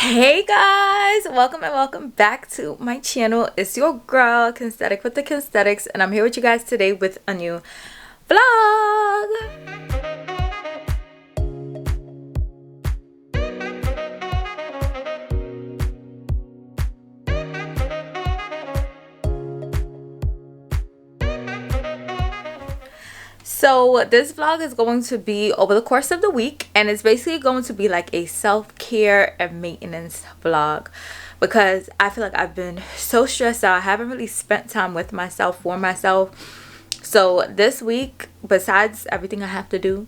Hey guys, welcome and welcome back to my channel. It's your girl Kensthetic with the Kensthetics, and I'm here with you guys today with a new vlog. So this vlog is going to be over the course of the week, and it's basically going to be like a self-care and maintenance vlog because I feel like I've been so stressed out. I haven't really spent time with myself, for myself. So this week, besides everything I have to do,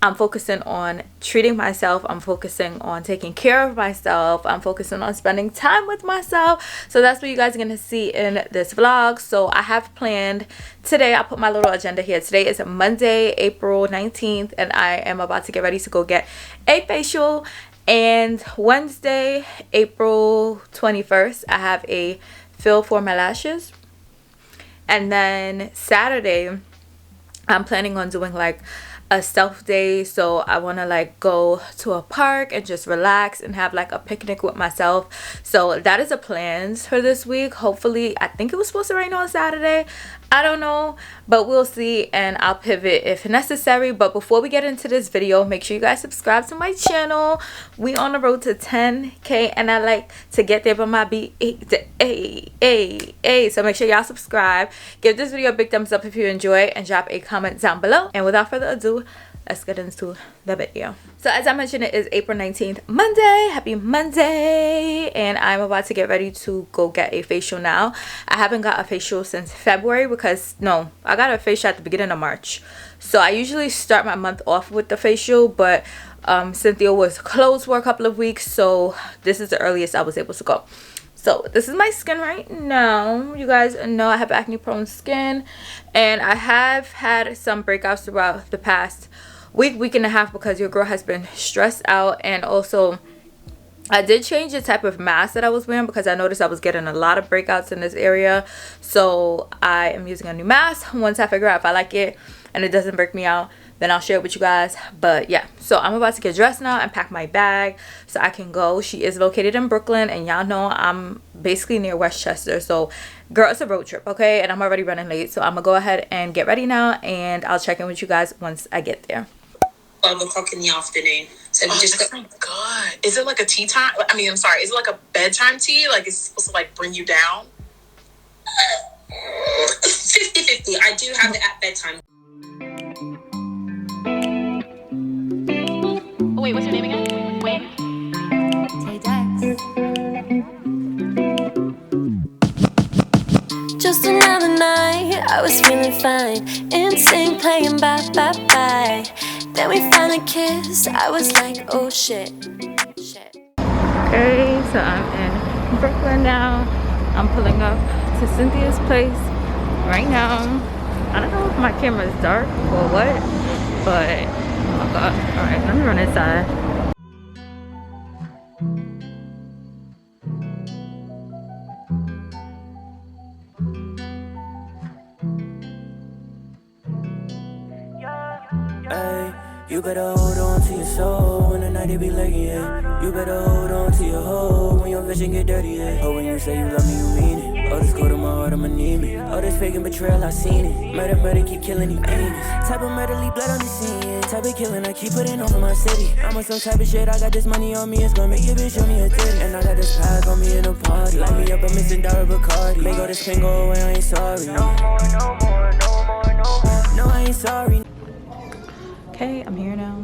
I'm focusing on treating myself. I'm focusing on taking care of myself. I'm focusing on spending time with myself. So that's what you guys are going to see in this vlog. So I have planned today, I put my little agenda here. Today is Monday, April 19th, and I am about to get ready to go get a facial. And Wednesday, April 21st, I have a fill for my lashes. And then Saturday, I'm planning on doing like a self day. So I want to like go to a park and just relax and have like a picnic with myself. So that is the plans for this week. Hopefully, I think it was supposed to rain on Saturday. I don't know, but we'll see, and I'll pivot if necessary. But before we get into this video, make sure you guys subscribe to my channel. We on the road to 10K, and I like to get there by my so make sure y'all subscribe. Give this video a big thumbs up if you enjoy it, and drop a comment down below. And without further ado, let's get into the video. So as I mentioned, it is April 19th, Monday. Happy Monday. And I'm about to get ready to go get a facial now. I haven't got a facial since February because, no, I got a facial at the beginning of March. So I usually start my month off with the facial, but Cynthia was closed for a couple of weeks. So this is the earliest I was able to go. So this is my skin right now. You guys know I have acne prone skin, and I have had some breakouts throughout the past week and a half because your girl has been stressed out. And also I did change the type of mask that I was wearing because I noticed I was getting a lot of breakouts in this area. So I am using a new mask. Once I figure out if I like it and it doesn't break me out, then I'll share it with you guys. But yeah, so I'm about to get dressed now and pack my bag so I can go. She is located in Brooklyn, and y'all know I'm basically near Westchester. So girl, it's a road trip, okay? And I'm already running late, so I'm gonna go ahead and get ready now, and I'll check in with you guys once I get there. 12 o'clock in the afternoon. So we just got... Oh my god. Is it like a tea time? I mean, I'm sorry. Is it like a bedtime tea? Like it's supposed to like bring you down? 50-50. I do have it at bedtime. Oh wait, what's your name again? Wayne? Hey Dex. Just another night, I was feeling fine. Insane playing bye bye bye. Then we finally kissed. I was like, oh shit. Okay, so I'm in Brooklyn now. I'm pulling up to Cynthia's place right now. I don't know if my camera is dark or what, but oh my god. Alright, let me run inside. You better hold on to your soul when the night it be lurking, yeah. You better hold on to your hoe when your vision get dirty, yeah. Oh, when you say you love me, you mean it. Oh, this cold in my heart, I'ma need me. Oh, this faking betrayal, I seen it. Murder, keep killing these demons. Type of murder, leave blood on the scene, yeah. Type of killing, I keep putting on for my city. I'm on some type of shit, I got this money on me, it's gonna make your bitch show me a titty. And I got this pack on me in a party. Light me up, I'm missing Dara Bacardi. Make all this pain go away, I ain't sorry. No more. No, I ain't sorry. Okay, I'm here now.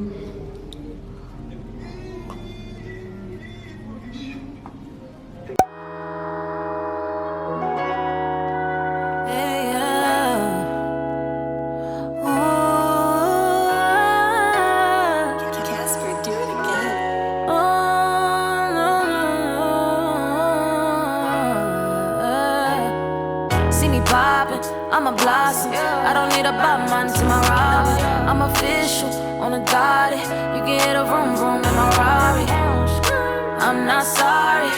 I'm a blossom. I don't need a bottom money to my Robin. I'm official on a dotty. You can hit a vroom vroom in my Rari. I'm not sorry.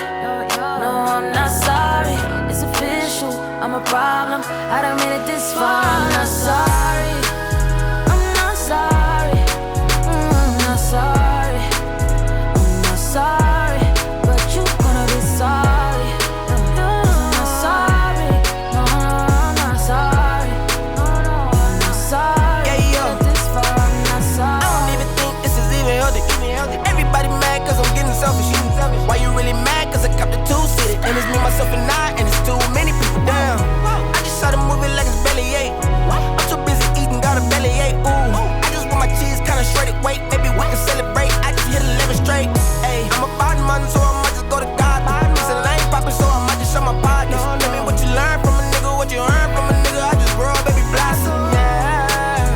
No, I'm not sorry. It's official. I'm a problem. I done made it this far. I'm not sorry. I'm not sorry. I'm not sorry. I'm not sorry. But you myself and I, and it's too many people down. I just saw the movie like it's belly ache. I'm too busy eating, got a belly ache. Ooh, I just want my cheese kinda shredded. Wait, maybe we can celebrate. I just hit 11 straight. Ayy, I'm a bad man, so I might just go to God. It's a lane poppin', so I might just show my pockets. Tell me what you learn from a nigga, what you earn from a nigga. I just grow, baby, blossom. Yeah,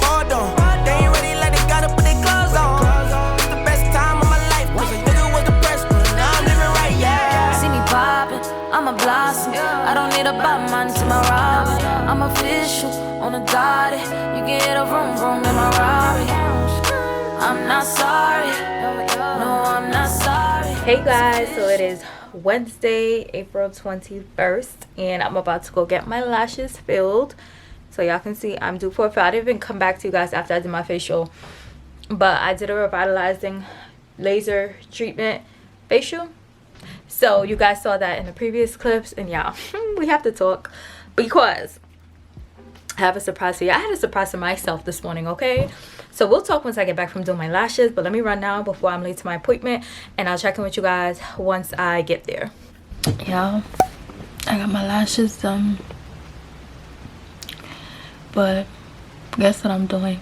hold on, they ain't ready like they gotta put their clothes on. It's the best time of my life, 'cause a nigga was depressed, but now I'm living right. Yeah, See me poppin', I'm a blossom. I don't need a Batman to my Robin. I'm official on a dotty. You can hear the vroom vroom in my Rari. I'm not sorry. No, I'm not sorry. Hey guys, so it is Wednesday, April 21st, and I'm about to go get my lashes filled. So y'all can see I'm due for a fill. I didn't even come back to you guys after I did my facial, but I did a revitalizing laser treatment facial. So you guys saw that in the previous clips, and y'all, we have to talk because I have a surprise for you. I had a surprise for myself this morning, okay? So we'll talk once I get back from doing my lashes, but let me run now before I'm late to my appointment, and I'll check in with you guys once I get there. Y'all, I got my lashes done, but guess what I'm doing?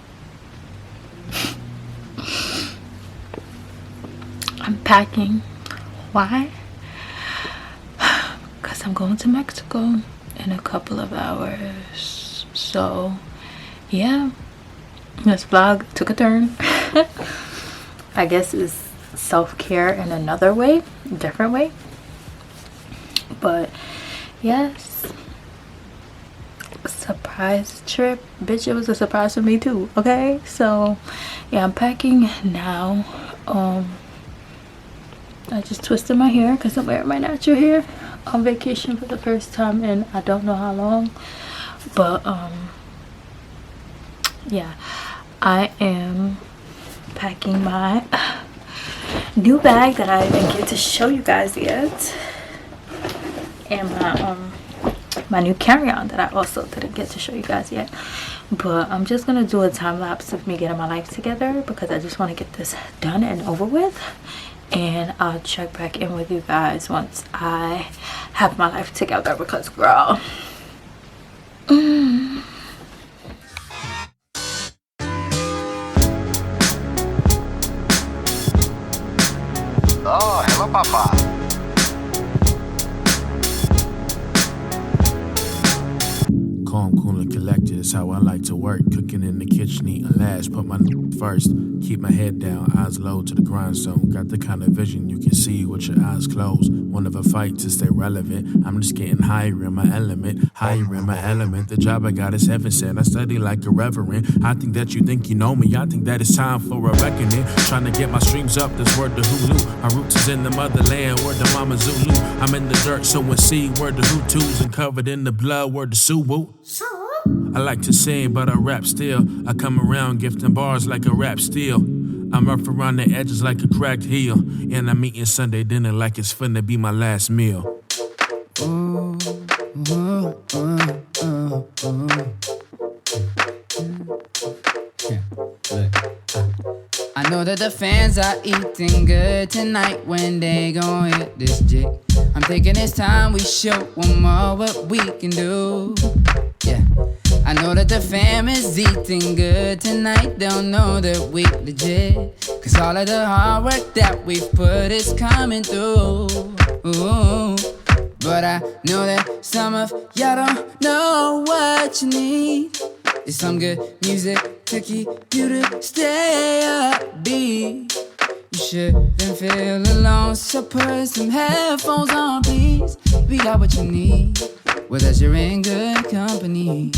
I'm packing. Why? Because I'm going to Mexico in a couple of hours. So yeah, this vlog took a turn. I guess it's self-care in another way, different way, but yes, surprise trip, bitch. It was a surprise for me too. Okay, so yeah, I'm packing now. I just twisted my hair because I'm wearing my natural hair on vacation for the first time in I don't know how long, but yeah, I am packing my new bag that I didn't get to show you guys yet, and my new carry-on that I also didn't get to show you guys yet. But I'm just gonna do a time lapse of me getting my life together because I just want to get this done and over with, and I'll check back in with you guys once I have my life together because girl, Oh, hello, Papa. Calm, cool, and collected is how I like to work. Cooking in the kitchen, eating Lash, put my first. Keep my head down, eyes low to the grindstone. Got the kind of vision you can see with your eyes closed. One of a fight to stay relevant. I'm just getting higher in my element. Higher in my element. The job I got is heaven sent. I study like a reverend. I think that you think you know me. I think that it's time for a reckoning. Trying to get my streams up, this word to Hulu. My roots is in the motherland, word to Mama Zulu. I'm in the dirt, sowing seed, word to Hutus. And covered in the blood, word to Suwu. I like to sing, but I rap still. I come around gifting bars like a rap steel. I'm rough around the edges like a cracked heel. And I'm eating Sunday dinner like it's finna be my last meal. I know that the fans are eating good tonight when they gon' hit this jig. I'm thinking it's time we show one more what we can do. Yeah, I know that the fam is eating good tonight. They'll know that we legit, 'cause all of the hard work that we've put is coming through. Ooh. But I know that some of y'all don't know what you need. It's some good music to keep you to stay upbeat. You shouldn't feel alone, so put some headphones on, please. We got what you need, well, as you're in good company.